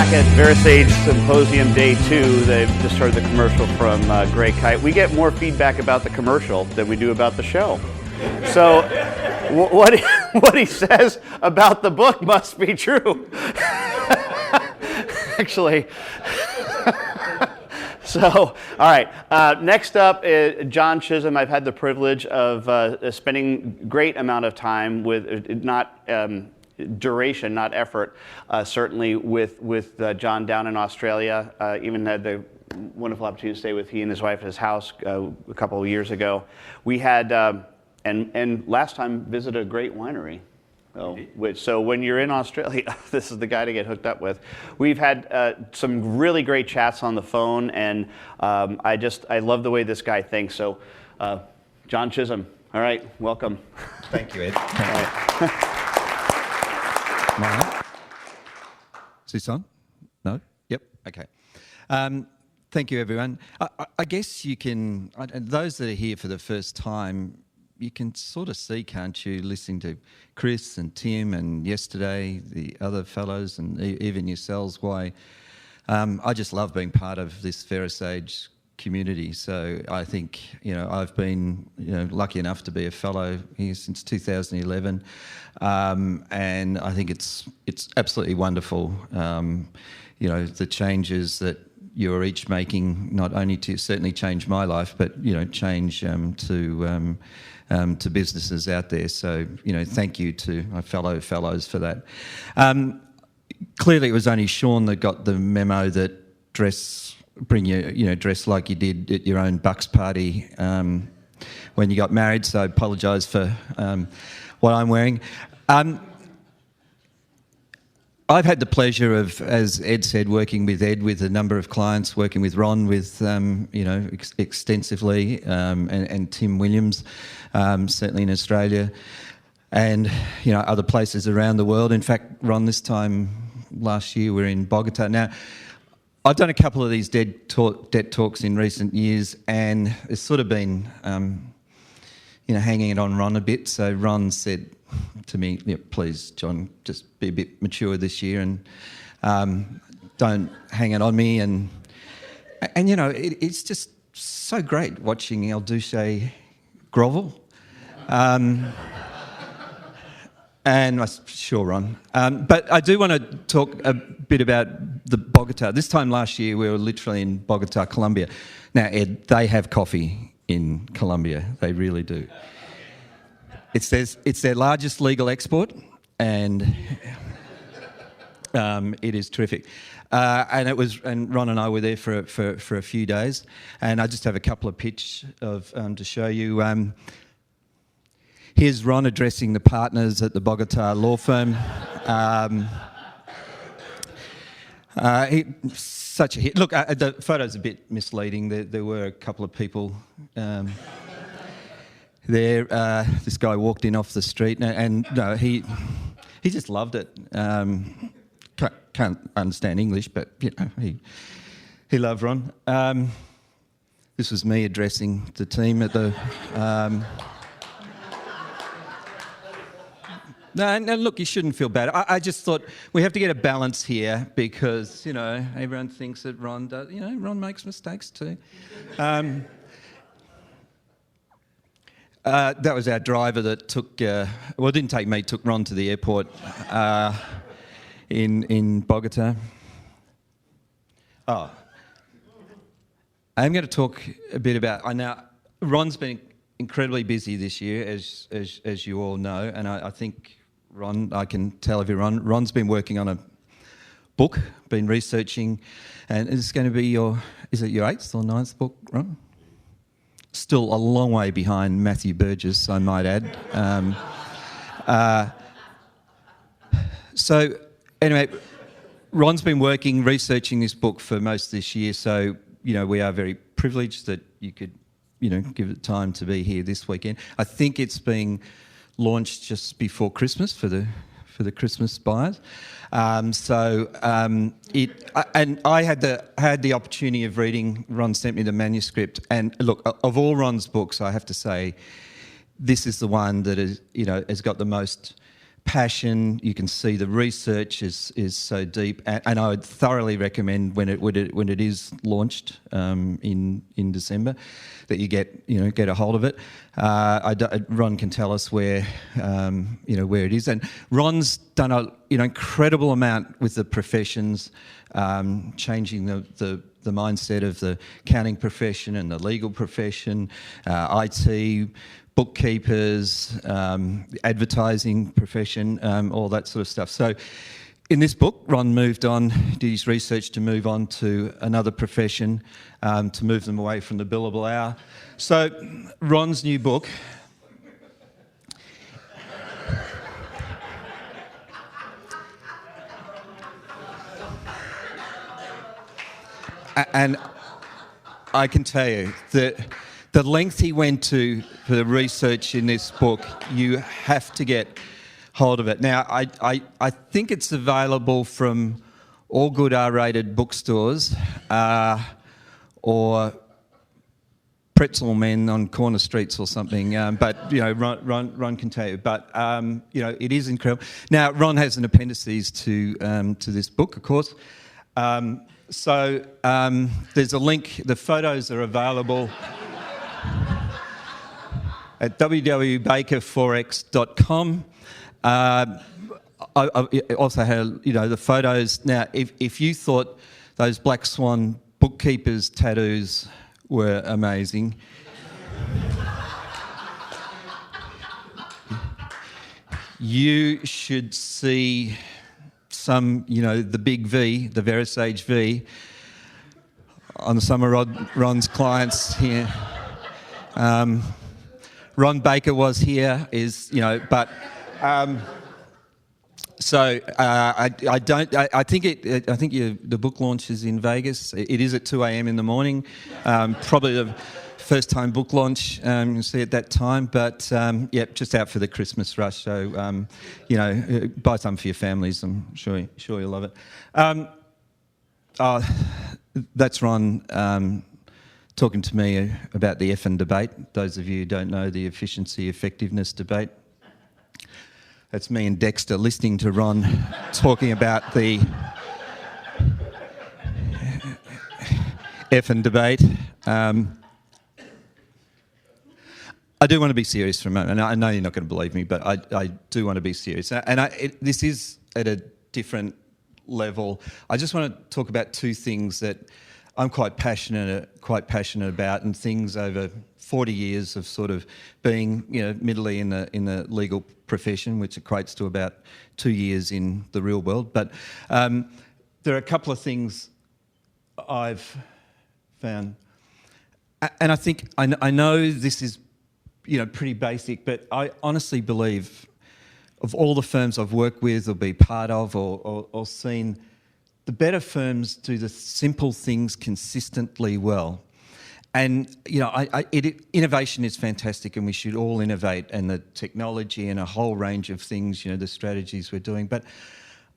back at VeraSage Symposium Day 2. They've just heard the commercial from Grey Kite. We get more feedback about the commercial than we do about the show. So what he says about the book must be true. Actually. So, all right. Next up is John Chisholm. I've had the privilege of spending a great amount of time with, not duration, not effort, certainly with John down in Australia. Even had the wonderful opportunity to stay with he and his wife at his house a couple of years ago. We had, and last time visited a great winery. So when you're in Australia, this is the guy to get hooked up with. We've had some really great chats on the phone, and I love the way this guy thinks. So, John Chisholm, all right, welcome. Thank you, Ed. Is this on? No? Yep. Okay. Thank you, everyone. I guess you can. Those that are here for the first time, you can sort of see, can't you, listening to Chris and Tim and yesterday, the other fellows and even yourselves, why I just love being part of this VeraSage community. So I think, I've been, lucky enough to be a fellow here since 2011. And I think it's absolutely wonderful, the changes that you're each making, not only to certainly change my life, but, change to businesses out there. So, thank you to my fellows for that. Clearly, it was only Sean that got the memo that dress like you did at your own Bucks party when you got married. So I apologise for what I'm wearing. I've had the pleasure of, as Ed said, working with Ed with a number of clients, working with Ron with, extensively, and Tim Williams, certainly in Australia, and, other places around the world. In fact, Ron, this time last year, we're in Bogota. Now, I've done a couple of these DET talks in recent years, and it's sort of been, hanging it on Ron a bit. So Ron said to me, please, John, just be a bit mature this year and don't hang it on me. And it's just so great watching El Duce grovel. And sure, Ron. But I do want to talk a bit about the Bogota. This time last year, we were literally in Bogota, Colombia. Now, Ed, they have coffee in Colombia. They really do. It's their largest legal export, and it is terrific. And Ron and I were there for a few days, and I just have a couple of pictures to show you. Here's Ron addressing the partners at the Bogota law firm. Such a hit. Look, the photo's a bit misleading. There were a couple of people there. This guy walked in off the street, and no, he just loved it. Can't understand English, but he loved Ron. This was me addressing the team at the. No, look, you shouldn't feel bad. I just thought we have to get a balance here because, everyone thinks that Ron does, Ron makes mistakes too. That was our driver that took, didn't take me, took Ron to the airport in Bogota. Oh, I'm going to talk a bit about, I know Ron's been incredibly busy this year, as you all know, and I think Ron, I can tell everyone, Ron's been working on a book, been researching, and it's going to be is it your 8th or 9th book, Ron? Still a long way behind Matthew Burgess, I might add. So anyway, Ron's been researching this book for most of this year, so, we are very privileged that you could, give it time to be here this weekend. I think it's being launched just before Christmas for the Christmas buyers. And I had the opportunity of reading. Ron sent me the manuscript, and look, of all Ron's books, I have to say, this is the one that is, has got the most passion. You can see the research is so deep, and I would thoroughly recommend when it is launched in December that you get a hold of it. Ron can tell us where where it is, and Ron's done an incredible amount with the professions, changing the mindset of the accounting profession and the legal profession, IT, bookkeepers, advertising profession, all that sort of stuff. So in this book, Ron moved on, did his research to move on to another profession, to move them away from the billable hour. So Ron's new book and I can tell you that the length he went to for the research in this book, you have to get hold of it. Now, I think it's available from all good R-rated bookstores or pretzel men on corner streets or something. But Ron can tell you. But it is incredible. Now, Ron has an appendices to this book, of course. So there's a link. The photos are available at www.bakerforex.com. I also had the photos. Now, if you thought those Black Swan bookkeepers tattoos were amazing, you should see some, the big V, the Verisage V, on some of Ron's clients here. Ron Baker was here, but so I think the book launch is in Vegas. It is at 2 a.m. in the morning. Probably the first time book launch. You'll see at that time, but just out for the Christmas rush. So buy some for your families. I'm sure you'll love it. That's Ron talking to me about the effing debate. Those of you who don't know the efficiency effectiveness debate, that's me and Dexter listening to Ron talking about the effing debate. I do want to be serious for a moment. And I know you're not going to believe me, but I do want to be serious. And this is at a different level. I just want to talk about two things that I'm quite passionate about, and things over 40 years of sort of being, middle in the legal profession, which equates to about 2 years in the real world. But there are a couple of things I've found, and I think I know this is, pretty basic, but I honestly believe of all the firms I've worked with or be part of or seen, the better firms do the simple things consistently well. And, innovation is fantastic, and we should all innovate, and the technology and a whole range of things, the strategies we're doing. But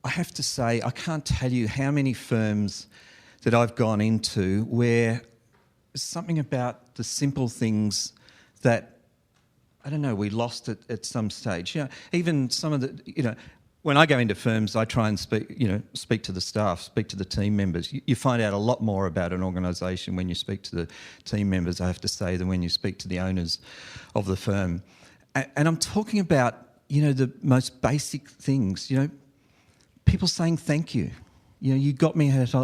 I have to say, I can't tell you how many firms that I've gone into where something about the simple things that, I don't know, we lost it at some stage. Even some of the, when I go into firms, I try and speak to the staff, speak to the team members. You find out a lot more about an organisation when you speak to the team members, I have to say, than when you speak to the owners of the firm. And I'm talking about, the most basic things, people saying thank you. You got me at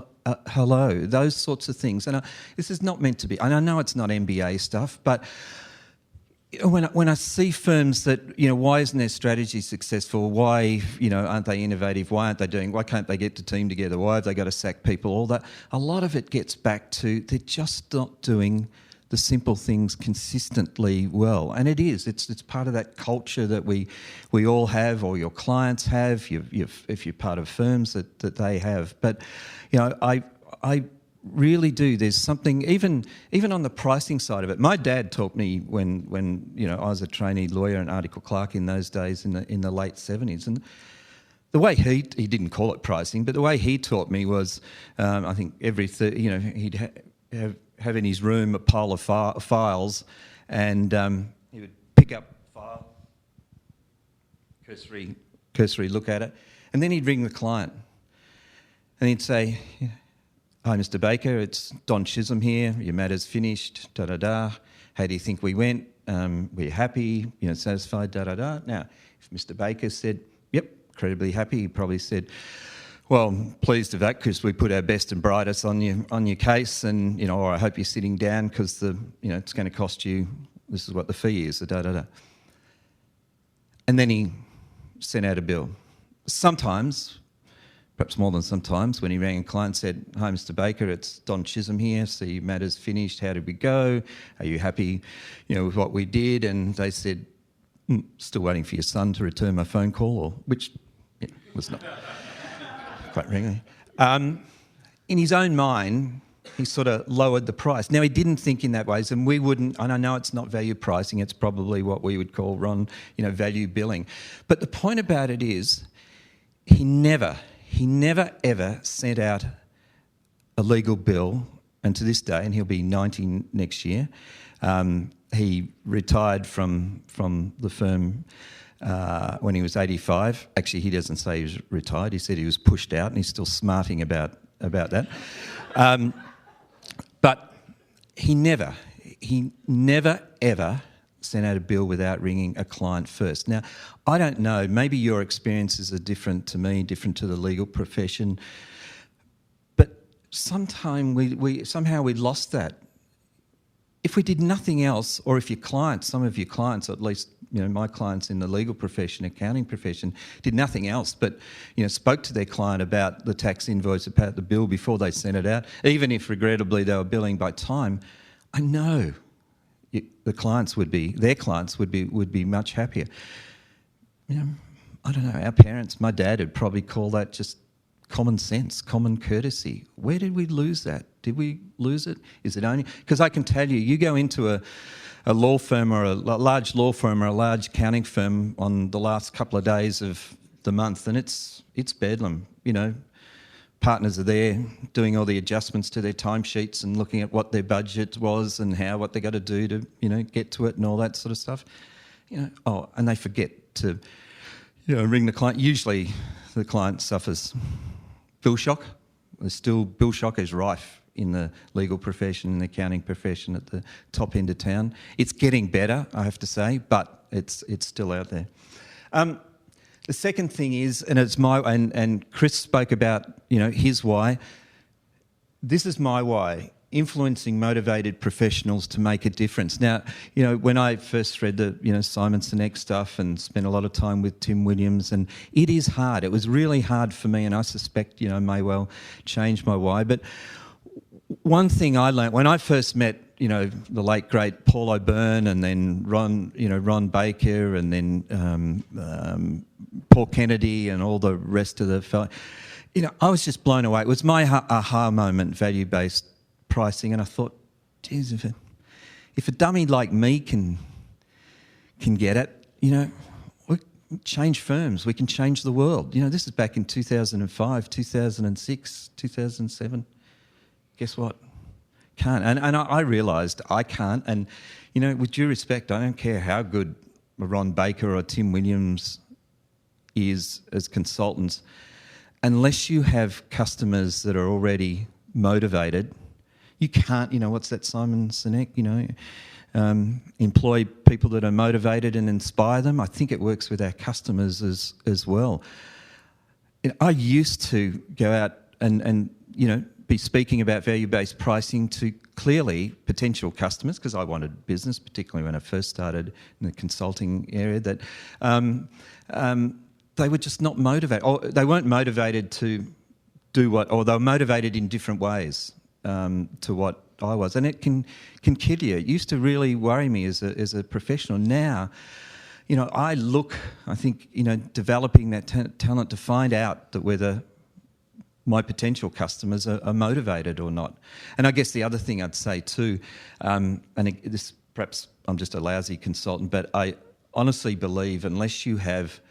hello, those sorts of things. And this is not meant to be, and I know it's not MBA stuff, but when I see firms that, why isn't their strategy successful? Why, aren't they innovative? Why can't they get the team together? Why have they got to sack people? All that. A lot of it gets back to they're just not doing the simple things consistently well. And it is. It's part of that culture that we all have, or your clients have, if you're part of firms that they have. But, I really do. There's something, even on the pricing side of it. My dad taught me when I was a trainee lawyer and article clerk in those days in the late 70s, and the way he didn't call it pricing, but the way he taught me was, I think he'd have in his room a pile of files, and he would pick up a file, cursory cursory look at it, and then he'd ring the client. And he'd say, "Hi, Mr. Baker, it's Don Chisholm here. Your matter's finished, da-da-da. How do you think we went? We're happy, satisfied, da-da-da." Now, if Mr. Baker said, "Yep, incredibly happy," he probably said, "Well, pleased with that because we put our best and brightest on your case, and or I hope you're sitting down because it's going to cost you. This is what the fee is, da da da." And then he sent out a bill. Sometimes, perhaps more than sometimes, when he rang a client and said, "Hi, Mr. Baker, it's Don Chisholm here. See, matter's finished. How did we go? Are you happy, with what we did?" And they said, "Still waiting for your son to return my phone call," or which was not quite regularly. In his own mind, he sort of lowered the price. Now, he didn't think in that ways, and we wouldn't, and I know it's not value pricing, it's probably what we would call, Ron, value billing. But the point about it is, he never ever sent out a legal bill, and to this day, and he'll be 90 next year, he retired from the firm when he was 85. Actually, he doesn't say he was retired. He said he was pushed out, and he's still smarting about that. But he never ever sent out a bill without ringing a client first. Now, I don't know, maybe your experiences are different to me, different to the legal profession, but sometime we somehow lost that. If we did nothing else, or if some of your clients, at least my clients in the legal profession, accounting profession, did nothing else but spoke to their client about the tax invoice, about the bill before they sent it out, even if regrettably they were billing by time, I know their clients would be much happier. I don't know, our parents, my dad would probably call that just common sense, common courtesy. Where did we lose that? Did we lose it? Is it only... Because I can tell you go into a law firm or a large law firm or a large accounting firm on the last couple of days of the month, and it's bedlam. Partners are there doing all the adjustments to their timesheets and looking at what their budget was and what they got to do to get to it and all that sort of stuff. And they forget to ring the client. Usually the client suffers bill shock. Bill shock is rife in the legal profession and the accounting profession at the top end of town. It's getting better, I have to say, but it's still out there. The second thing is, and it's and Chris spoke about his why. This is my why: influencing motivated professionals to make a difference. Now, when I first read the Simon Sinek stuff and spent a lot of time with Tim Williams, and it is hard. It was really hard for me, and I suspect may well change my why. But one thing I learned when I first met the late great Paul O'Byrne, and then Ron Baker, and then Paul Kennedy, and all the rest of the fellow, I was just blown away. It was my aha moment, value-based pricing, and I thought, geez, if a dummy like me can get it, we change firms, we can change the world. This is back in 2005, 2006, 2007. Guess what? Can't. And I realised I can't. And, with due respect, I don't care how good Ron Baker or Tim Williams is as consultants, unless you have customers that are already motivated, you can't, what's that Simon Sinek, employ people that are motivated and inspire them. I think it works with our customers as well. I used to go out and be speaking about value-based pricing to clearly potential customers, because I wanted business, particularly when I first started in the consulting area, that they were just not motivated, or they weren't motivated to do or they were motivated in different ways to what I was, and it can kill you. It used to really worry me as a professional. Now, I think developing that talent to find out that whether my potential customers are motivated or not. And I guess the other thing I'd say too, this perhaps I'm just a lousy consultant, but I honestly believe unless you have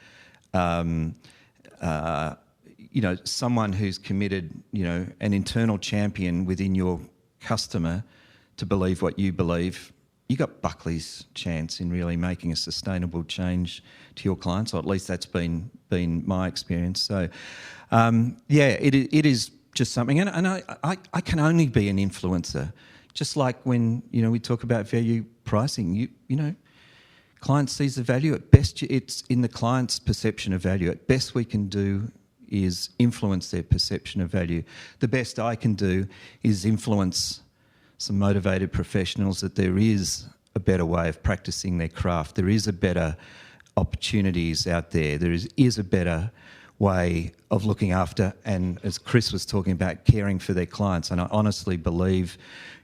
someone who's committed, an internal champion within your customer to believe what you believe, got Buckley's chance in really making a sustainable change to your clients, or at least that's been my experience. So, it is just something, and I can only be an influencer. Just like when we talk about value pricing, client sees the value. At best, it's in the client's perception of value. At best, we can do is influence their perception of value. The best I can do is influence some motivated professionals that there is a better way of practicing their craft. There is a better opportunities out there. There is a better way of looking after, and as Chris was talking about, caring for their clients. And I honestly believe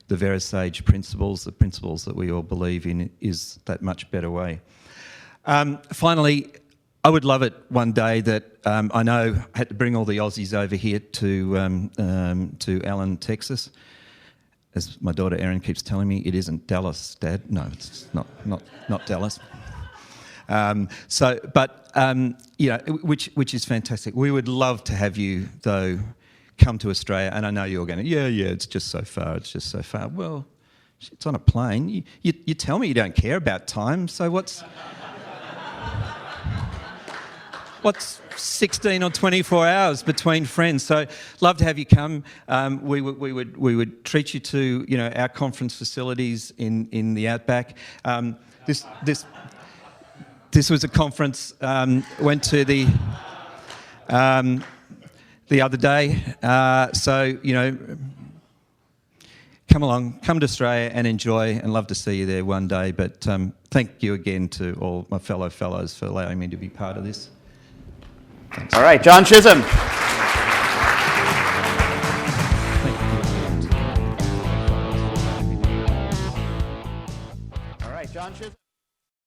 the VeraSage principles, the principles that we all believe in, is that much better way. Finally, I would love it one day that I know I had to bring all the Aussies over here to Allen, Texas. As my daughter Erin keeps telling me, it isn't Dallas, Dad. No, it's not Dallas. Which is fantastic. We would love to have you, though, come to Australia. And I know you're going, yeah, it's just so far. It's just so far. Well, it's on a plane. You tell me you don't care about time. So what's 16 or 24 hours between friends? So love to have you come. We would treat you to our conference facilities in the outback. This was a conference went to the other day. Come to Australia and enjoy, and love to see you there one day. But thank you again to all my fellows for allowing me to be part of this. Thanks. All right, John Chisholm.